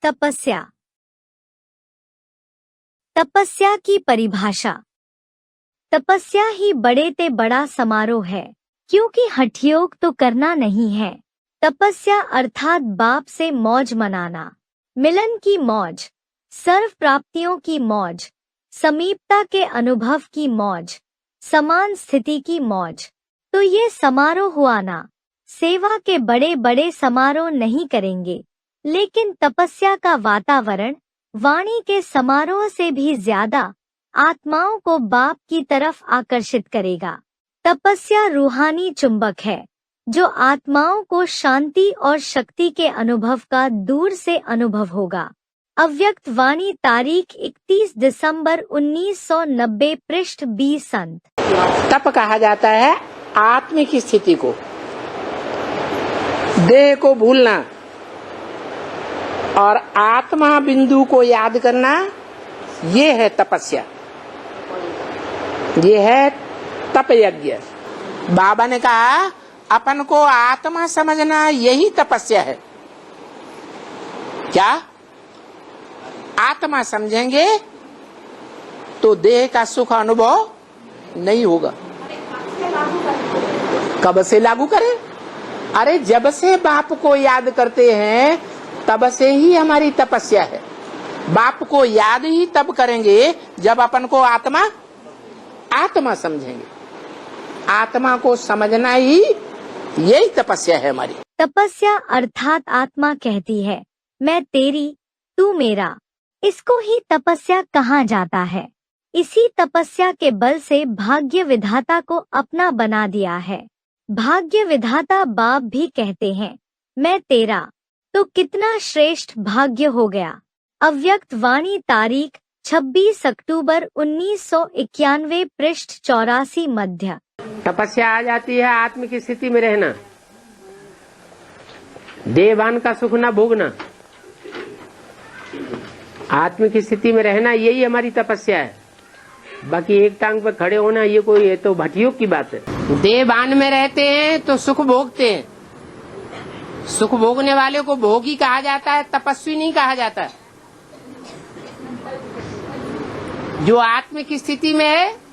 तपस्या। तपस्या की परिभाषा। तपस्या ही बड़े ते बड़ा समारोह है, क्योंकि हठयोग तो करना नहीं है। तपस्या अर्थात बाप से मौज मनाना, मिलन की मौज, सर्व प्राप्तियों की मौज, समीपता के अनुभव की मौज, समान स्थिति की मौज। तो ये समारोह हुआ ना। सेवा के बड़े बड़े समारोह नहीं करेंगे, लेकिन तपस्या का वातावरण वाणी के समारोह से भी ज्यादा आत्माओं को बाप की तरफ आकर्षित करेगा। तपस्या रूहानी चुंबक है, जो आत्माओं को शांति और शक्ति के अनुभव का दूर से अनुभव होगा। अव्यक्त वाणी तारीख 31 दिसंबर 1990 पृष्ठ 20 संत। तप कहा जाता है आत्मिक स्थिति को, देह को भूलना और आत्मा बिंदु को याद करना, ये है तपस्या, ये है तप यज्ञ। बाबा ने कहा अपन को आत्मा समझना यही तपस्या है। क्या आत्मा समझेंगे तो देह का सुख अनुभव नहीं होगा। कब से लागू करें? अरे जब से बाप को याद करते हैं तब से ही हमारी तपस्या है। बाप को याद ही तब करेंगे जब अपन को आत्मा समझेंगे। आत्मा को समझना ही यही तपस्या है हमारी। तपस्या अर्थात आत्मा कहती है मैं तेरी, तू मेरा। इसको ही तपस्या कहा जाता है। इसी तपस्या के बल से भाग्य विधाता को अपना बना दिया है। भाग्य विधाता बाप भी कहते हैं मैं तेरा, तो कितना श्रेष्ठ भाग्य हो गया। अव्यक्त वाणी तारीख 26 अक्टूबर 1991 पृष्ठ 84 मध्य। तपस्या आ जाती है आत्म की स्थिति में रहना, देहभान का सुख न भोगना, आत्म की स्थिति में रहना, यही हमारी तपस्या है। बाकी एक टांग पर खड़े होना ये तो भटियोग की बात है। देहभान में रहते हैं तो सुख भोगते हैं। सुख भोगने वाले को भोगी कहा जाता है, तपस्वी नहीं कहा जाता। जो आत्म की स्थिति में है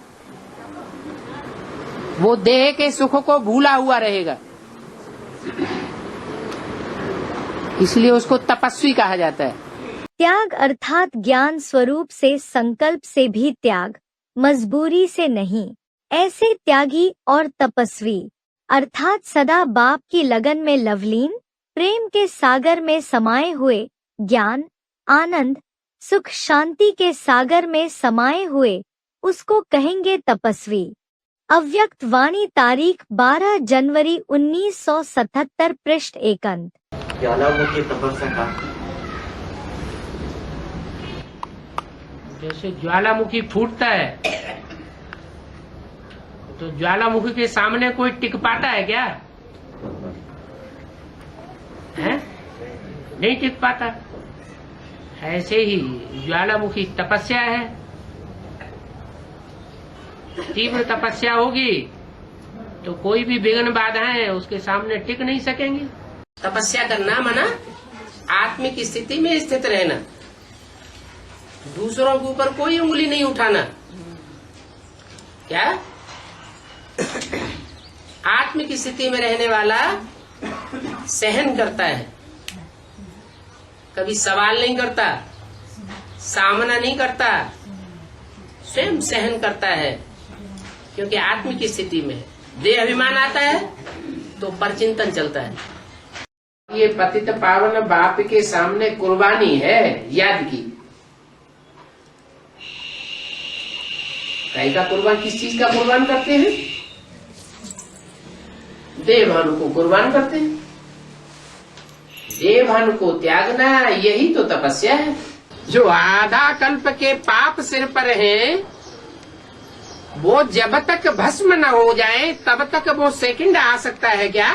वो देह के सुख को भूला हुआ रहेगा, इसलिए उसको तपस्वी कहा जाता है। त्याग अर्थात ज्ञान स्वरूप से, संकल्प से भी त्याग, मजबूरी से नहीं। ऐसे त्यागी और तपस्वी अर्थात सदा बाप की लगन में लवलीन, प्रेम के सागर में समाये हुए, ज्ञान, आनंद, सुख, शांति के सागर में समाये हुए, उसको कहेंगे तपस्वी। अव्यक्त वाणी तारीख 12 जनवरी 1977 पृष्ठ 1 अंत। ज्वालामुखी तपस्या का जैसे ज्वालामुखी फूटता है तो ज्वालामुखी के सामने कोई टिक पाता है क्या? है? नहीं टिक पाता। ऐसे ही ज्वालामुखी तपस्या है। तीव्र तपस्या होगी तो कोई भी विघ्न बाधाएं उसके सामने टिक नहीं सकेंगी। तपस्या करना माना आत्मिक स्थिति में स्थित रहना, दूसरों के ऊपर कोई उंगली नहीं उठाना। क्या आत्मिक स्थिति में रहने वाला सहन करता है, कभी सवाल नहीं करता, सामना नहीं करता, स्वयं सहन करता है, क्योंकि आत्मिक स्थिति में देह अभिमान आता है तो परचिंतन चलता है। ये पतित पावन बाप के सामने कुर्बानी है याद की। कई का कुर्बान, किस चीज का कुर्बान करते हैं? देहभान को कुर्बान करते हैं। देहभान को त्यागना यही तो तपस्या है। जो आधा कल्प के पाप सिर पर हैं, वो जब तक भस्म न हो जाए तब तक वो सेकंड आ सकता है क्या?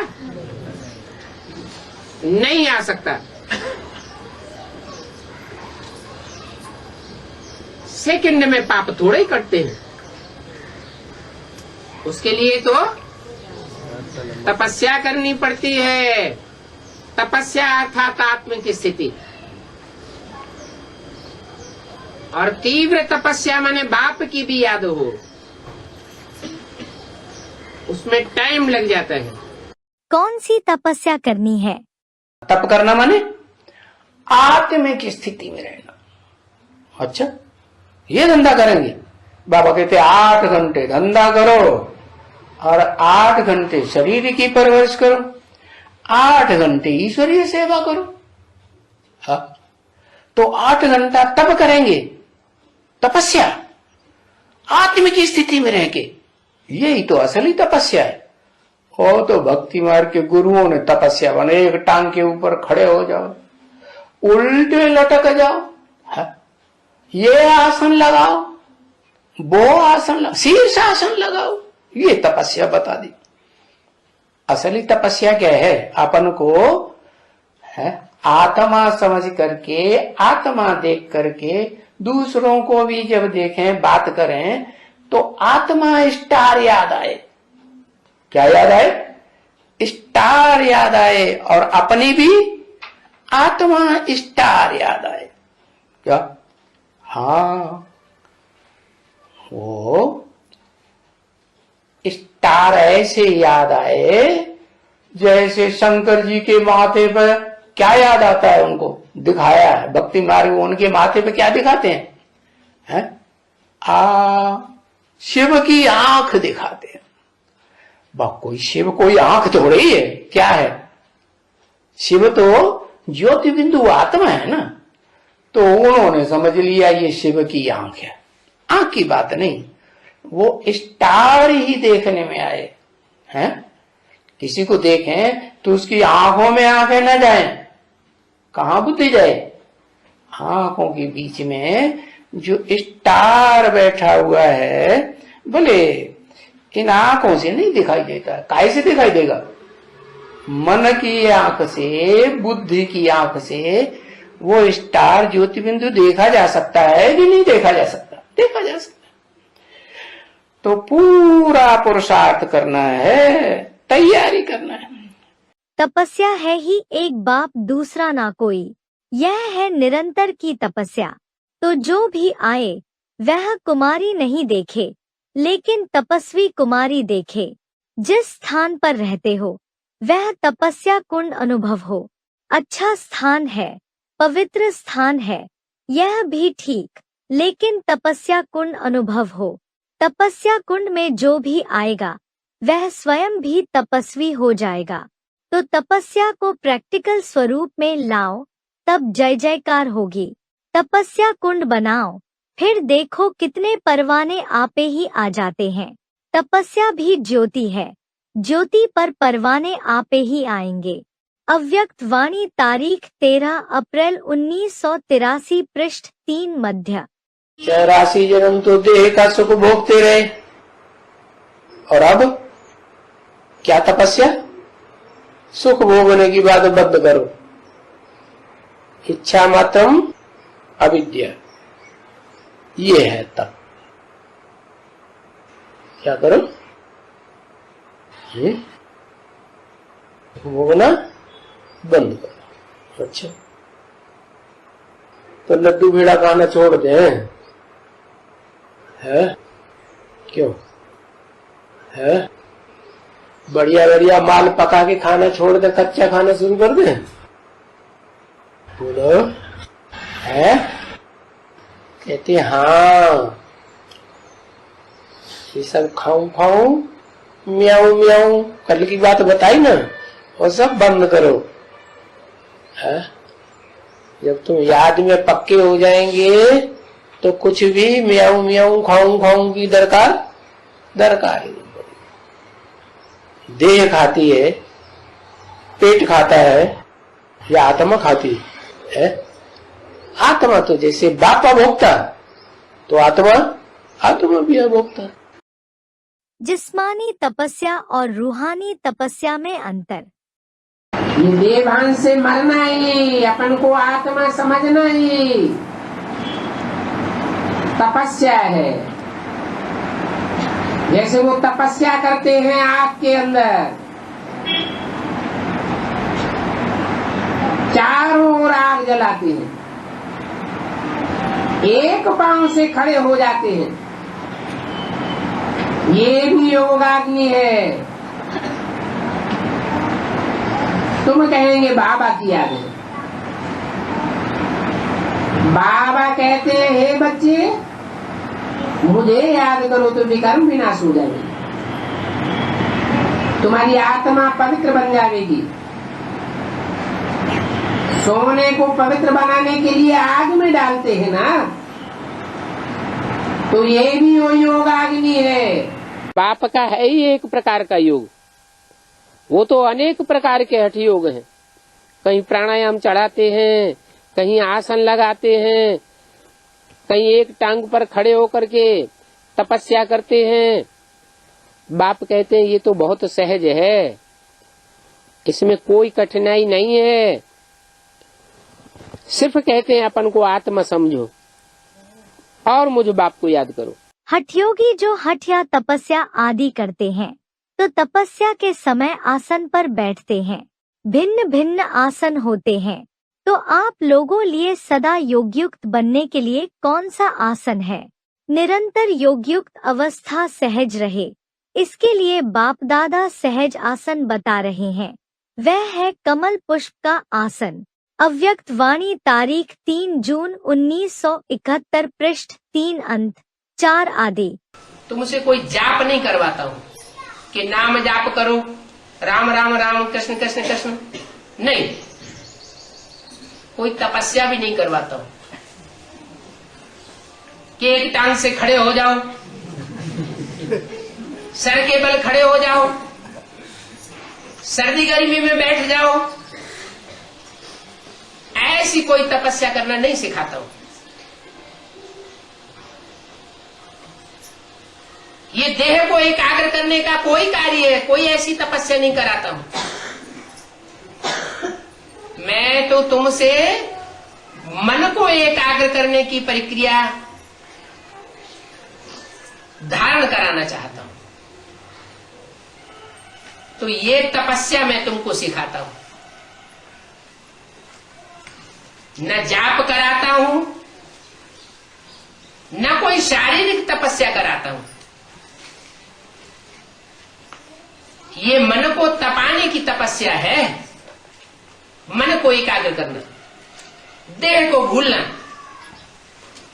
नहीं आ सकता। सेकंड में पाप थोड़े ही कटते हैं। उसके लिए तो तपस्या करनी पड़ती है। तपस्या अर्थात आत्म की स्थिति। और तीव्र तपस्या माने बाप की भी याद हो, उसमें टाइम लग जाता है। कौन सी तपस्या करनी है? तप करना माने आत्मिक स्थिति में रहना। अच्छा, ये धंधा करेंगे? बाबा कहते 8 घंटे धंधा करो और 8 घंटे शरीर की परवरिश करो, 8 घंटे ईश्वरीय सेवा करो। हाँ, तो 8 घंटा तप करेंगे, तपस्या आत्मिक स्थिति में रह के, यही तो असली तपस्या है। और तो भक्ति मार्ग के गुरुओं ने तपस्या बने, एक टांग के ऊपर खड़े हो जाओ, उल्टे लटक जाओ, हाँ? ये आसन लगाओ, वो आसन लगाओ, शीर्ष आसन लगाओ, ये तपस्या बता दी। असली तपस्या क्या है? अपन को है आत्मा समझ करके, आत्मा देख करके दूसरों को भी जब देखें, बात करें तो आत्मा स्टार याद आए। क्या याद आए? स्टार याद आए, और अपनी भी आत्मा स्टार याद आए। क्या? हाँ, वो स्टार ऐसे याद आए जैसे शंकर जी के माथे पर क्या याद आता है? उनको दिखाया है भक्ति मार्ग, उनके माथे पे क्या दिखाते हैं? शिव की आंख दिखाते हैं। कोई शिव कोई आंख थोड़ी है, क्या है? शिव तो ज्योति बिंदु आत्मा है ना। तो उन्होंने समझ लिया ये शिव की आंख है, आंख की बात नहीं, वो स्टार ही देखने में आए हैं। किसी को देखें तो उसकी आंखों में आंखें न जाएं, कहां बुद्धि जाए? आंखों के बीच में जो स्टार बैठा हुआ है, बोले इन आंखों से नहीं दिखाई देता। काहे से दिखाई देगा? मन की आंख से, बुद्धि की आंख से वो स्टार ज्योति बिंदु देखा जा सकता है कि नहीं देखा जा सकता? देखा जा सकता है। तो पूरा पुरुषार्थ करना है, तैयारी करना है। तपस्या है ही एक बाप दूसरा ना कोई, यह है निरंतर की तपस्या। तो जो भी आए वह कुमारी नहीं देखे, लेकिन तपस्वी कुमारी देखे। जिस स्थान पर रहते हो वह तपस्या कुंड अनुभव हो। अच्छा स्थान है, पवित्र स्थान है, यह भी ठीक, लेकिन तपस्या कुंड अनुभव हो। तपस्या कुंड में जो भी आएगा वह स्वयं भी तपस्वी हो जाएगा। तो तपस्या को प्रैक्टिकल स्वरूप में लाओ, तब जय जयकार होगी। तपस्या कुंड बनाओ, फिर देखो कितने परवाने आपे ही आ जाते हैं। तपस्या भी ज्योति है, ज्योति पर परवाने आपे ही आएंगे। अव्यक्त वाणी तारीख 13 अप्रैल 1983 पृष्ठ 3 मध्य। 84 जन्म तो देह का सुख भोगते रहे, और अब क्या तपस्या? सुख भोगने की बात बंद करो। इच्छा मात्रम अविद्या, ये है तप। क्या करो? ये भोगना बंद करो। अच्छा, तो लड्डू भेड़ा खाना छोड़ दे है? क्यों है? बढ़िया बढ़िया माल पका के खाना छोड़ दे, कच्चा खाना शुरू कर दे? बोलो है? कहते हाँ, ये सब खाऊं खाऊं, म्याऊं म्याऊं, कल की बात बताई ना, वो सब बंद करो। है? जब तुम याद में पक्के हो जाएंगे तो कुछ भी म्याऊं म्याऊं, खाऊं खाऊं की दरकार ही नहीं पड़ेगी। देह खाती है, पेट खाता है, या आत्मा खाती है? आत्मा तो जैसे बापा भोगता, तो आत्मा भी है भोगता। जिस्मानी तपस्या और रूहानी तपस्या में अंतर। ये देवान से मरना ही, अपन को आत्मा समझना ही तपस्या है। जैसे वो तपस्या करते हैं आग के अंदर, चारों ओर आग जलाते हैं, एक पांव से खड़े हो जाते हैं, ये भी योगाग्नि है। तुम कहेंगे बाबा की याद है। बाबा कहते हैं हे बच्चे, मुझे याद करो तो विकर्म विनाश हो जाएगी, तुम्हारी आत्मा पवित्र बन जाएगी। सोने को पवित्र बनाने के लिए आग में डालते हैं ना, तो ये भी वो योगाग्नि है। बाप का है ही एक प्रकार का योग, वो तो अनेक प्रकार के हठ योग हैं। कहीं प्राणायाम चढ़ाते हैं, कहीं आसन लगाते हैं, कहीं एक टांग पर खड़े होकर के तपस्या करते हैं। बाप कहते हैं ये तो बहुत सहज है, इसमें कोई कठिनाई नहीं है। सिर्फ कहते हैं अपन को आत्मा समझो और मुझ बाप को याद करो। हठयोगी जो हठ या तपस्या आदि करते हैं तो तपस्या के समय आसन पर बैठते हैं। भिन्न भिन्न आसन होते हैं, तो आप लोगों लिए सदा योगयुक्त बनने के लिए कौन सा आसन है? निरंतर योगयुक्त अवस्था सहज रहे, इसके लिए बाप दादा सहज आसन बता रहे हैं। वह है कमल पुष्प का आसन। अव्यक्त वाणी तारीख 3 जून 1971 पृष्ठ 3 अंत 4 आदि। तुमसे कोई जाप नहीं करवाता हूँ कि नाम जाप करो, राम राम राम कृष्ण कृष्ण कृष्ण, नहीं। कोई तपस्या भी नहीं करवाता हूँ कि एक टांग से खड़े हो जाओ, सर के बल खड़े हो जाओ, सर्दी गर्मी में बैठ जाओ। ऐसी कोई तपस्या करना नहीं सिखाता हूं। ये देह को एकाग्र करने का कोई कार्य है, कोई ऐसी तपस्या नहीं कराता हूं। मैं तो तुमसे मन को एकाग्र करने की प्रक्रिया धारण कराना चाहता हूं। तो ये तपस्या मैं तुमको सिखाता हूं। न जाप कराता हूं, न कोई शारीरिक तपस्या कराता हूं। ये मन को तपाने की तपस्या है, मन को एकाग्र करना, देह को भूलना,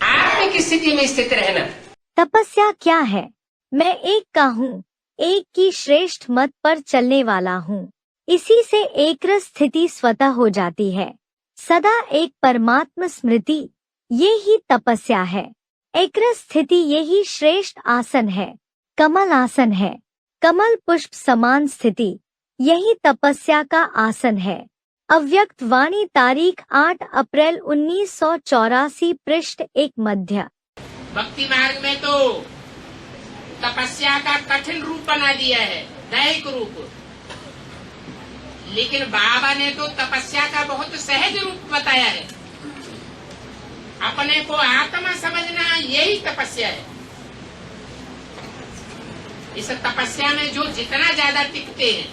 आत्मा की स्थिति में स्थित रहना। तपस्या क्या है? मैं एक का हूँ, एक की श्रेष्ठ मत पर चलने वाला हूँ। इसी से एकरस स्थिति स्वतः हो जाती है। सदा एक परमात्म स्मृति, ये ही तपस्या है। एकरस स्थिति यही श्रेष्ठ आसन है, कमल आसन है। कमल पुष्प समान स्थिति, यही तपस्या का आसन है। अव्यक्त वाणी तारीख 8 अप्रैल 1984 पृष्ठ 1 मध्य। भक्ति मार्ग में तो तपस्या का कठिन रूप बना दिया है, दैहिक रूप, लेकिन बाबा ने तो तपस्या का बहुत सहज रूप बताया है। अपने को आत्मा समझना यही तपस्या है। इस तपस्या में जो जितना ज्यादा टिकते हैं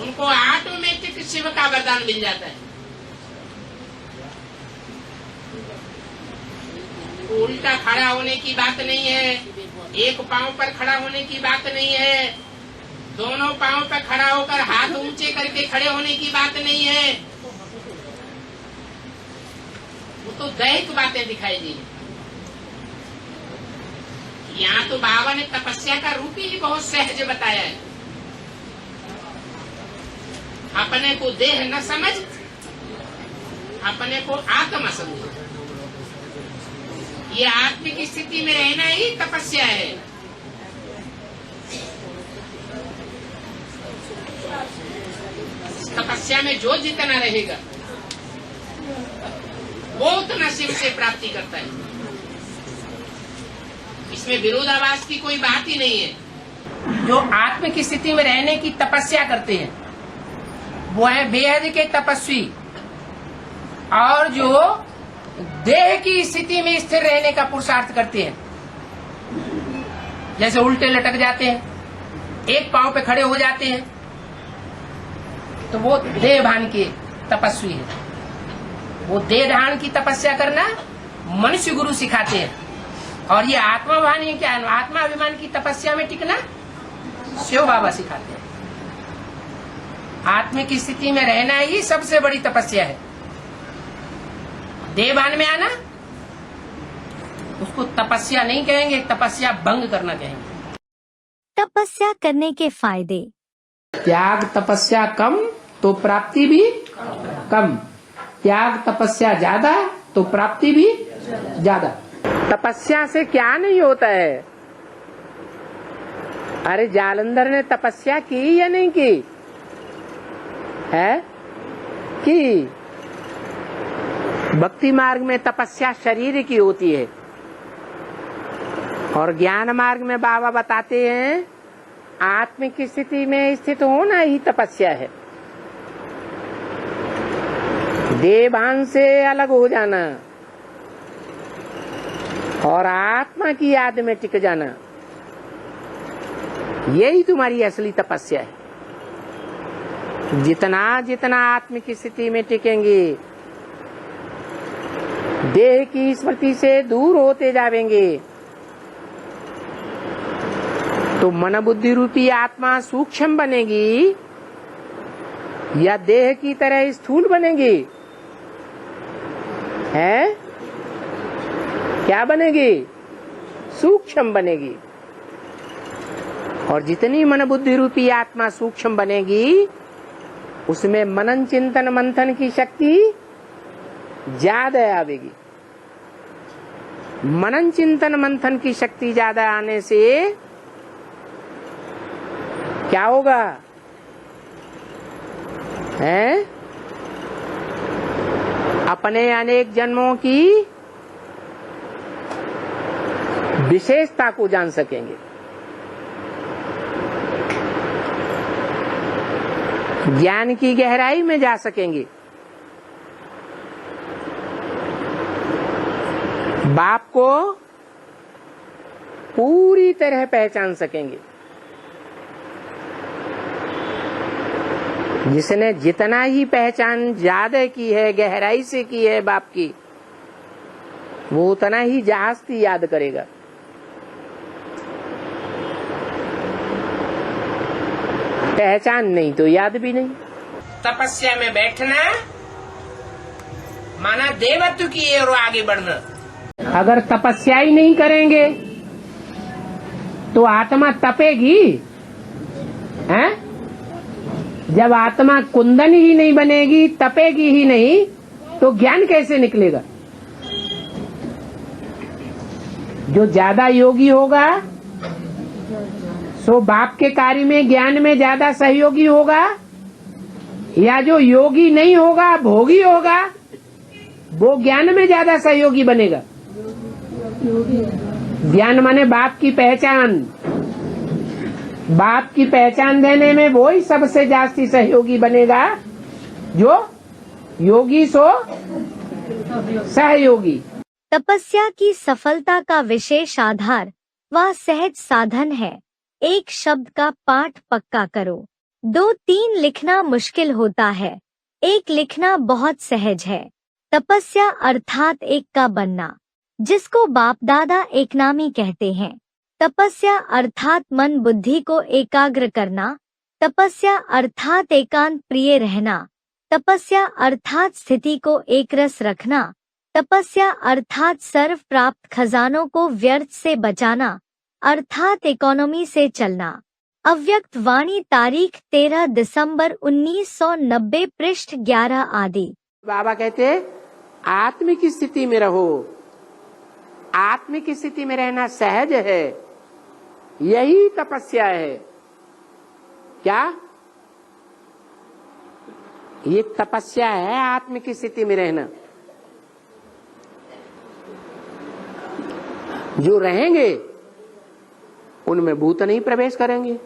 उनको ऑटोमेटिक शिव का वरदान मिल जाता है। उल्टा खड़ा होने की बात नहीं है, एक पांव पर खड़ा होने की बात नहीं है, दोनों पांव पर खड़ा होकर हाथ ऊंचे करके खड़े होने की बात नहीं है। वो तो दैहिक बातें दिखाई दी। यहाँ तो बाबा ने तपस्या का रूप ही बहुत सहज बताया है। अपने को देह न समझ, अपने को आत्मा समझो। ये आत्मिक स्थिति में रहना ही तपस्या है। तपस्या में जो जितना रहेगा वो उतना शिव से प्राप्ति करता है। इसमें विरोधाभास की कोई बात ही नहीं है। जो आत्मिक स्थिति में रहने की तपस्या करते हैं वो है बेहद के तपस्वी, और जो देह की स्थिति में स्थिर रहने का पुरुषार्थ करते हैं, जैसे उल्टे लटक जाते हैं, एक पांव पे खड़े हो जाते हैं, तो वो देह भान के तपस्वी है। वो देह धारण की तपस्या करना मनुष्य गुरु सिखाते हैं। और ये आत्माभिमानी क्या है, आत्माभिमान की तपस्या में टिकना शिव बाबा सिखाते हैं। आत्मा की स्थिति में रहना ही सबसे बड़ी तपस्या है। देवान में आना उसको तपस्या नहीं कहेंगे, तपस्या भंग करना कहेंगे। तपस्या करने के फायदे। त्याग तपस्या कम तो प्राप्ति भी कम, त्याग तपस्या ज्यादा तो प्राप्ति भी ज्यादा। तपस्या से क्या नहीं होता है? अरे जालंधर ने तपस्या की या नहीं की है? की। भक्ति मार्ग में तपस्या शरीर की होती है और ज्ञान मार्ग में बाबा बताते हैं आत्म की स्थिति में स्थित होना ही तपस्या है। देवान से अलग हो जाना और आत्मा की याद में टिक जाना, यही तुम्हारी असली तपस्या है। जितना जितना आत्म की स्थिति में टिकेंगे, देह की स्मृति से दूर होते जाएंगे, तो मन बुद्धि रूपी आत्मा सूक्ष्म बनेगी या देह की तरह स्थूल बनेगी? है क्या बनेगी? सूक्ष्म बनेगी। और जितनी मन बुद्धि रूपी आत्मा सूक्ष्म बनेगी, उसमें मनन चिंतन मंथन की शक्ति ज्यादा आवेगी। मनन चिंतन मंथन की शक्ति ज्यादा आने से क्या होगा? हैं? अपने अनेक जन्मों की विशेषता को जान सकेंगे। ज्ञान की गहराई में जा सकेंगे। बाप को पूरी तरह पहचान सकेंगे। जिसने जितना ही पहचान ज्यादा की है, गहराई से की है बाप की, वो उतना ही जास्ती याद करेगा। पहचान नहीं तो याद भी नहीं। तपस्या में बैठना माना देवत्व की ओर आगे बढ़ना। अगर तपस्या ही नहीं करेंगे तो आत्मा तपेगी, हैं? जब आत्मा कुंदन ही नहीं बनेगी, तपेगी ही नहीं, तो ज्ञान कैसे निकलेगा? जो ज्यादा योगी होगा सो बाप के कार्य में ज्ञान में ज्यादा सहयोगी होगा, या जो योगी नहीं होगा, भोगी होगा, वो ज्ञान में ज्यादा सहयोगी बनेगा। ज्ञान माने बाप की पहचान। बाप की पहचान देने में वो ही सबसे जास्ती सहयोगी बनेगा, जो योगी सो सहयोगी। तपस्या की सफलता का विशेष आधार वह सहज साधन है। एक शब्द का पाठ पक्का करो। 2-3 लिखना मुश्किल होता है, एक लिखना बहुत सहज है। तपस्या अर्थात एक का बनना, जिसको बाप दादा एकनामी कहते हैं। तपस्या अर्थात मन बुद्धि को एकाग्र करना। तपस्या अर्थात एकांत प्रिय रहना। तपस्या अर्थात स्थिति को एकरस रखना। तपस्या अर्थात सर्व प्राप्त खजानों को व्यर्थ से बचाना, अर्थात इकोनॉमी से चलना। अव्यक्त वाणी तारीख 13 दिसंबर 1990 पृष्ठ 11 आदि। बाबा कहते आत्म की स्थिति में रहो। आत्म की स्थिति में रहना सहज है, यही तपस्या है। क्या ये तपस्या है? आत्म की स्थिति में रहना। जो रहेंगे उनमें भूत नहीं प्रवेश करेंगे।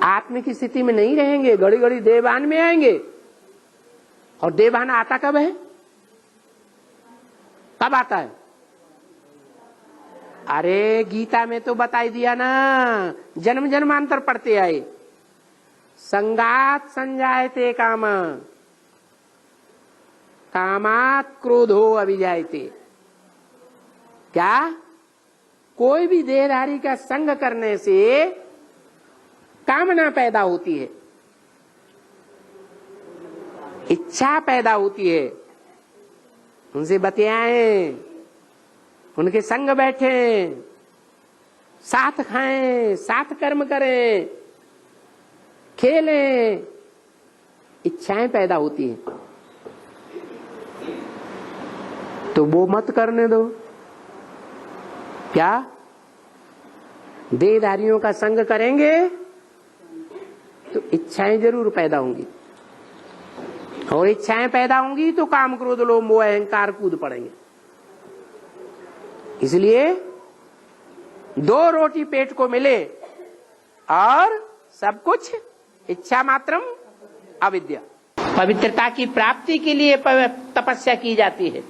आत्म की स्थिति में नहीं रहेंगे, घड़ी घड़ी देवान में आएंगे। और देवान आता कब है? कब आता है? अरे गीता में तो बताई दिया ना, जन्म जन्मांतर पढ़ते आए। संगात संजायते काम, कामात् क्रोधो अभिजायते। क्या? कोई भी देहधारी का संग करने से कामना पैदा होती है, इच्छा पैदा होती है। उनसे बतियाएं, उनके संग बैठें, साथ खाएं, साथ कर्म करें, खेलें, इच्छाएं पैदा होती हैं। तो वो मत करने दो। क्या? देहधारियों का संग करेंगे तो इच्छाएं जरूर पैदा होंगी, और इच्छाएं पैदा होंगी तो काम क्रोध लोभ मोह अहंकार कूद पड़ेंगे। इसलिए 2 रोटी पेट को मिले और सब कुछ इच्छा मात्रम अविद्या। पवित्रता की प्राप्ति के लिए तपस्या की जाती है।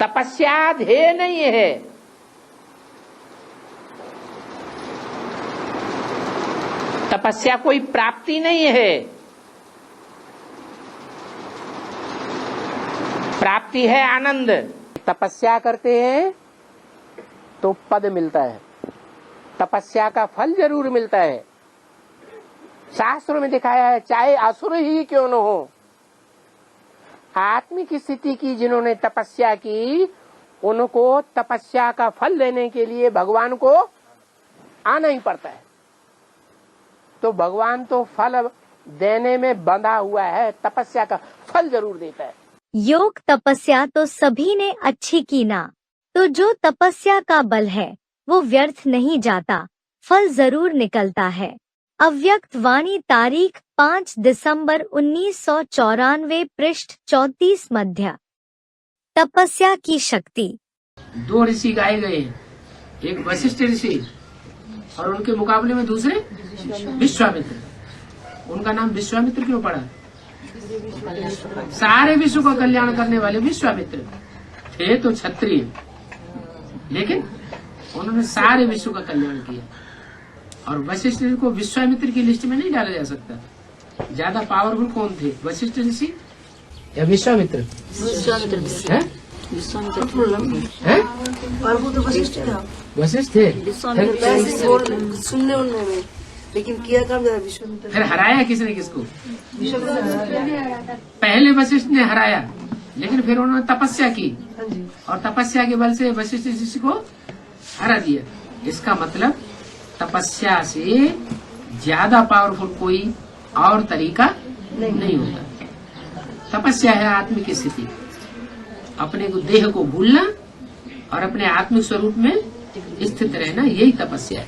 तपस्या ध्येय नहीं है। तपस्या कोई प्राप्ति नहीं है। प्राप्ति है आनंद। तपस्या करते हैं तो पद मिलता है, तपस्या का फल जरूर मिलता है। शास्त्रों में दिखाया है, चाहे असुर ही क्यों न हो, आत्मिक स्थिति की जिन्होंने तपस्या की, उनको तपस्या का फल देने के लिए भगवान को आना ही पड़ता है। तो भगवान तो फल देने में बंधा हुआ है, तपस्या का फल जरूर देता है। योग तपस्या तो सभी ने अच्छी की ना, तो जो तपस्या का बल है वो व्यर्थ नहीं जाता, फल जरूर निकलता है। अव्यक्त वाणी तारीख 5 दिसंबर 1994 पृष्ठ 34 मध्य। तपस्या की शक्ति। 2 ऋषि गाए गए हैं, एक वशिष्ठ ऋषि और उनके मुकाबले में दूसरे विश्वामित्र। उनका नाम विश्वामित्र क्यों पड़ा? सारे विश्व का कल्याण करने वाले विश्वामित्र थे तो क्षत्रिय, लेकिन उन्होंने सारे विश्व का कल्याण किया। और वशिष्ठ ऋषि को विश्वामित्र की लिस्ट में नहीं डाला जा सकता। ज्यादा पावरफुल कौन थे, वशिष्ठ ऋषि या विश्वामित्र? वशिष्ठ थे। सुनने उन्होंने, लेकिन किया काम ज्यादा विश्वामित्र। फिर हराया किसने किसको? पहले वशिष्ठ ने हराया, लेकिन फिर उन्होंने तपस्या की और तपस्या के बल से वशिष्ठ ऋषि को हरा दिया। इसका मतलब तपस्या से ज्यादा पावरफुल कोई और तरीका नहीं होता। तपस्या है आत्मिक स्थिति, अपने को देह को भूलना और अपने आत्मिक स्वरूप में स्थित रहना, यही तपस्या है।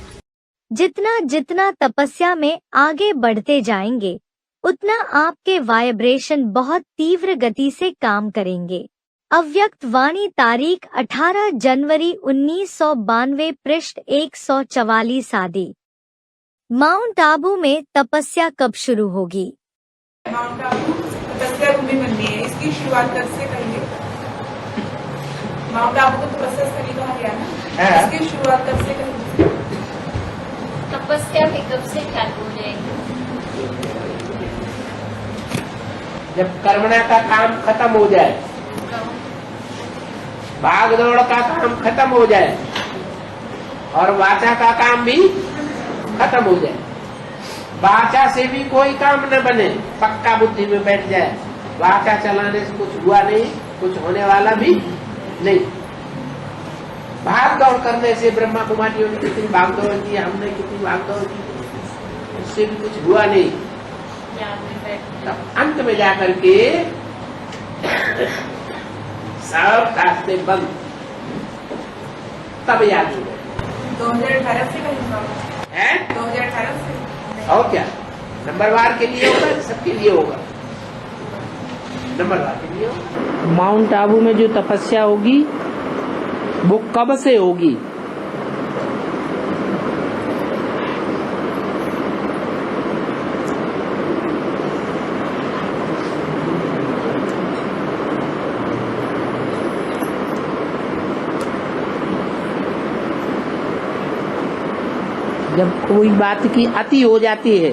जितना जितना तपस्या में आगे बढ़ते जाएंगे, उतना आपके वाइब्रेशन बहुत तीव्र गति से काम करेंगे। अव्यक्त वाणी तारीख 18 जनवरी 1992 पृष्ठ 144 आदि। माउंट आबू में तपस्या कब शुरू होगी? माउंट आबू तपस्या भूमि बननी है, इसकी शुरुआत कब से करेंगे? माउंट आबू को तपस्या स्थली कहा गया ना, इसकी शुरुआत कब से करेंगे? तपस्या के कब से चालू हो जाएगी? जब कर्मणा का काम खत्म हो जाए, भाग दौड़ का काम खत्म हो जाए और वाचा का काम भी खत्म हो जाए। वाचा से भी कोई काम न बने, पक्का बुद्धि में बैठ जाए, वाचा चलाने से कुछ हुआ नहीं, कुछ होने वाला भी नहीं। भाग दौड़ करने से ब्रह्मा कुमारियों ने कितनी भाग दौड़ की, हमने कितनी भाग दौड़ की, उससे भी कुछ हुआ नहीं। तब अंत में जाकर के सब रास्ते बंद, तब याद हो गए। 2018 से करेंगे है 2018 से। और क्या नंबरवार के लिए होगा, सबके लिए होगा, नंबरवार के लिए होगा। माउंट आबू में जो तपस्या होगी वो कब से होगी? जब कोई बात की अति हो जाती है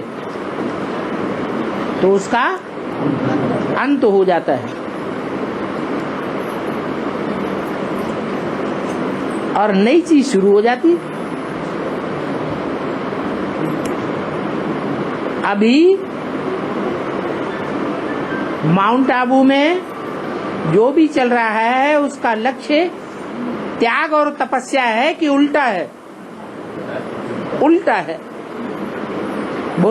तो उसका अंत हो जाता है। और नई चीज शुरू हो जाती है। अभी माउंट आबू में जो भी चल रहा है उसका लक्ष्य त्याग और तपस्या है कि उल्टा है? उल्टा है। वो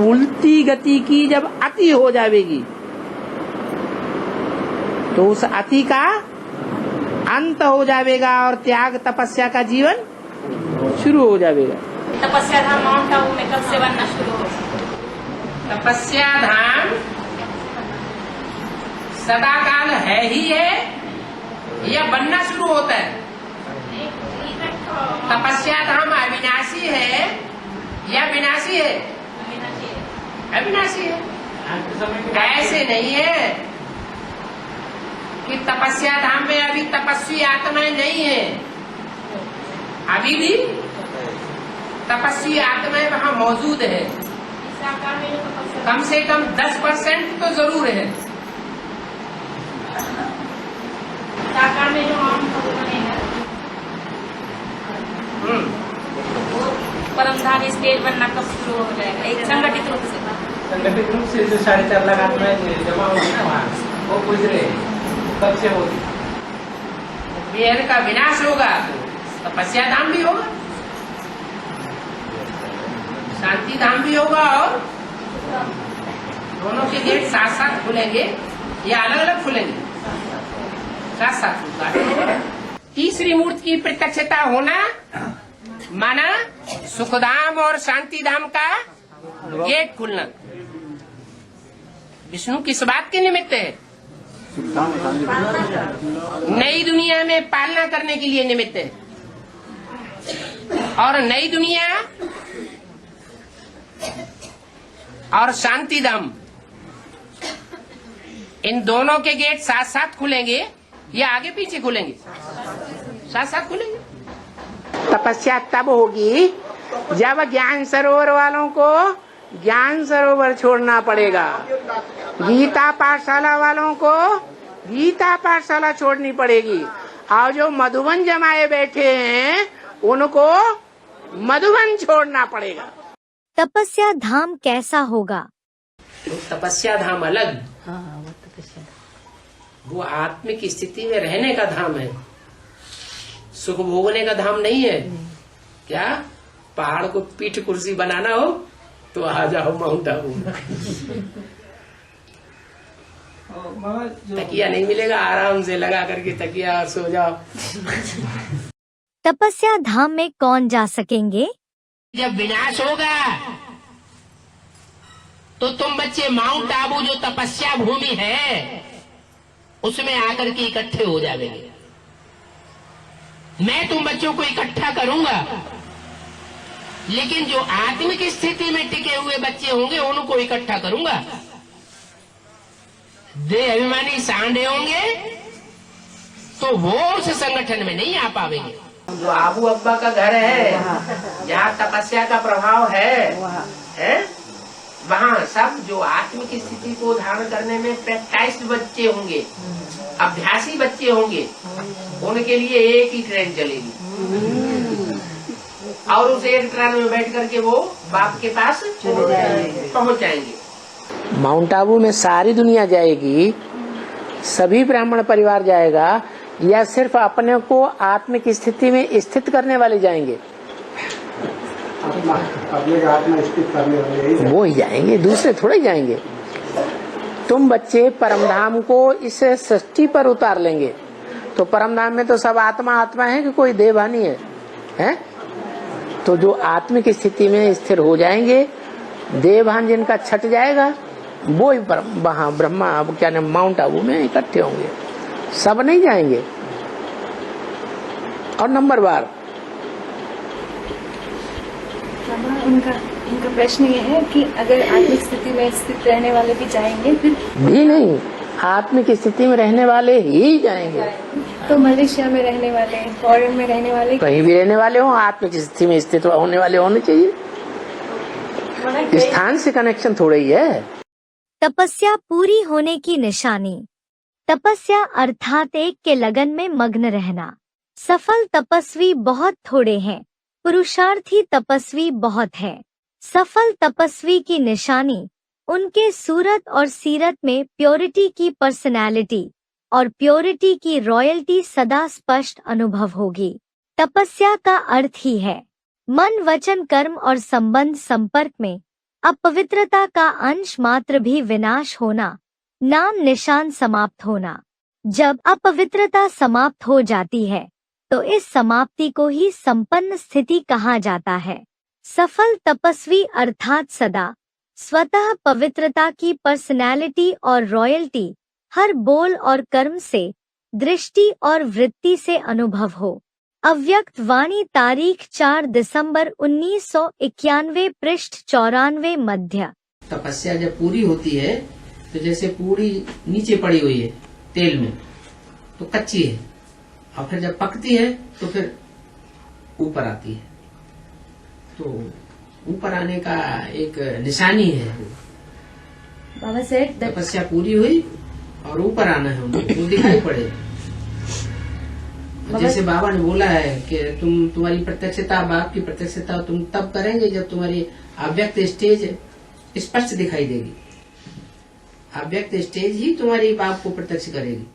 उल्टी गति की जब अति हो जाएगी तो उस अति का अंत हो जाएगा और त्याग तपस्या का जीवन शुरू हो जाएगा। तपस्या धाम माउंट आबू में कब से बनना शुरू हो? तपस्या धाम सदा काल है ही है या बनना शुरू होता है? तपस्या धाम अविनाशी है या विनाशी है? अविनाशी है। ऐसे नहीं है कि तपस्या धाम में अभी तपस्वी आत्माएं नहीं है, अभी भी तपस्वी आत्माएं वहाँ मौजूद है। कम से कम 10% तो जरूर है। साकार में जो माउंट आबू बनेगा वो परम धाम स्टेज बनना कब शुरू हो जाएगा? एक संगठित रूप से। संगठित रूप से जो 4.5 लाख आत्माएं जमा होगी ना वहाँ, वो गुजरे कब से होगी। बेहद का विनाश होगा तो तपस्या धाम भी होगा, शांति धाम भी होगा, और दोनों के गेट साथ साथ खुलेंगे या अलग अलग खुलेंगे? साथ साथ खुलेंगे। तीसरी मूर्ति की प्रत्यक्षता होना माना सुखधाम और शांति धाम का गेट खुलना। विष्णु किस बात के निमित्त है? नई दुनिया में पालना करने के लिए निमित्त है। और नई दुनिया और शांति धाम, इन दोनों के गेट साथ साथ खुलेंगे या आगे पीछे खुलेंगे? साथ साथ खुलेंगे। तपस्या तब होगी जब ज्ञान सरोवर वालों को ज्ञान सरोवर छोड़ना पड़ेगा, गीता पाठशाला वालों को गीता पाठशाला छोड़नी पड़ेगी, और जो मधुबन जमाए बैठे हैं उनको मधुबन छोड़ना पड़ेगा। तपस्या धाम कैसा होगा? तो तपस्या धाम अलग, वो आत्मिक स्थिति में रहने का धाम है, सुख भोगने का धाम नहीं है। क्या पहाड़ को पीठ कुर्सी बनाना हो तो आ जाओ माउंट आबू। तकिया नहीं मिलेगा, आराम से लगा करके तकिया और सो जाओ। तपस्या धाम में कौन जा सकेंगे? जब विनाश होगा तो तुम बच्चे माउंट आबू जो तपस्या भूमि है उसमें आकर के इकट्ठे हो जाएंगे। मैं तुम बच्चों को इकट्ठा करूंगा, लेकिन जो आत्मिक स्थिति में टिके हुए बच्चे होंगे उनको इकट्ठा करूंगा। देह अभिमानी सांडे होंगे तो वो उस संगठन में नहीं आ पाएंगे। जो आबू अब्बा का घर है, जहाँ तपस्या का प्रभाव है वहाँ सब जो आत्मिक स्थिति को धारण करने में प्रैक्टिस्ड बच्चे होंगे, अभ्यासी बच्चे होंगे, उनके लिए एक ही ट्रेन चलेगी और उस एक ट्रेन में बैठ करके वो बाप के पास पहुँच जाएंगे। माउंट आबू में सारी दुनिया जाएगी, सभी ब्राह्मण परिवार जाएगा, या सिर्फ अपने को आत्मिक स्थिति में स्थित करने वाले जाएंगे? अपने आत्मा स्थित करने वाले वो ही जाएंगे, दूसरे थोड़े जाएंगे। तुम बच्चे परमधाम को इस सृष्टि पर उतार लेंगे तो परमधाम में तो सब आत्मा आत्मा है कि कोई देवहानी है? तो जो आत्मिक स्थिति में स्थिर हो जाएंगे, देवभान जिनका छट जाएगा, वो ही वहाँ ब्रह्मा क्या नाम माउंट आबू में इकट्ठे होंगे, सब नहीं जाएंगे। और नंबर बार इनका प्रश्न ये है कि अगर आत्मिक स्थिति में स्थित रहने वाले भी जाएंगे फिर भी नहीं, आत्मिक स्थिति में रहने वाले ही जाएंगे। तो मलेशिया में रहने वाले, फॉरेन में रहने वाले, कहीं भी रहने वाले हो, आत्मिक स्थिति में स्थित होने वाले होने चाहिए। स्थान से कनेक्शन थोड़ा ही है। तपस्या पूरी होने की निशानी। तपस्या अर्थात एक के लगन में मग्न रहना। सफल तपस्वी बहुत थोड़े हैं, पुरुषार्थी तपस्वी बहुत हैं। सफल तपस्वी की निशानी उनके सूरत और सीरत में प्योरिटी की पर्सनैलिटी और प्योरिटी की रॉयल्टी सदा स्पष्ट अनुभव होगी। तपस्या का अर्थ ही है मन वचन कर्म और संबंध संपर्क में अपवित्रता का अंश मात्र भी विनाश होना, नाम निशान समाप्त होना। जब अपवित्रता समाप्त हो जाती है तो इस समाप्ति को ही संपन्न स्थिति कहा जाता है। सफल तपस्वी अर्थात सदा स्वतः पवित्रता की पर्सनैलिटी और रॉयल्टी हर बोल और कर्म से, दृष्टि और वृत्ति से अनुभव हो। अव्यक्त वाणी तारीख 4 दिसंबर 1991 पृष्ठ 94 मध्य। तपस्या जब पूरी होती है तो जैसे पूरी नीचे पड़ी हुई है तेल में तो कच्ची है, और फिर जब पकती है तो फिर ऊपर आती है। तो ऊपर आने का एक निशानी है। बाबा सेठ तपस्या पूरी हुई और ऊपर आना है उनको, वो दिखाई पड़े। जैसे बाबा ने बोला है कि तुम्हारी प्रत्यक्षता, बाप की प्रत्यक्षता तुम तब करेंगे जब तुम्हारी अव्यक्त स्टेज स्पष्ट दिखाई देगी। अव्यक्त स्टेज ही तुम्हारी बाप को प्रत्यक्ष करेगी।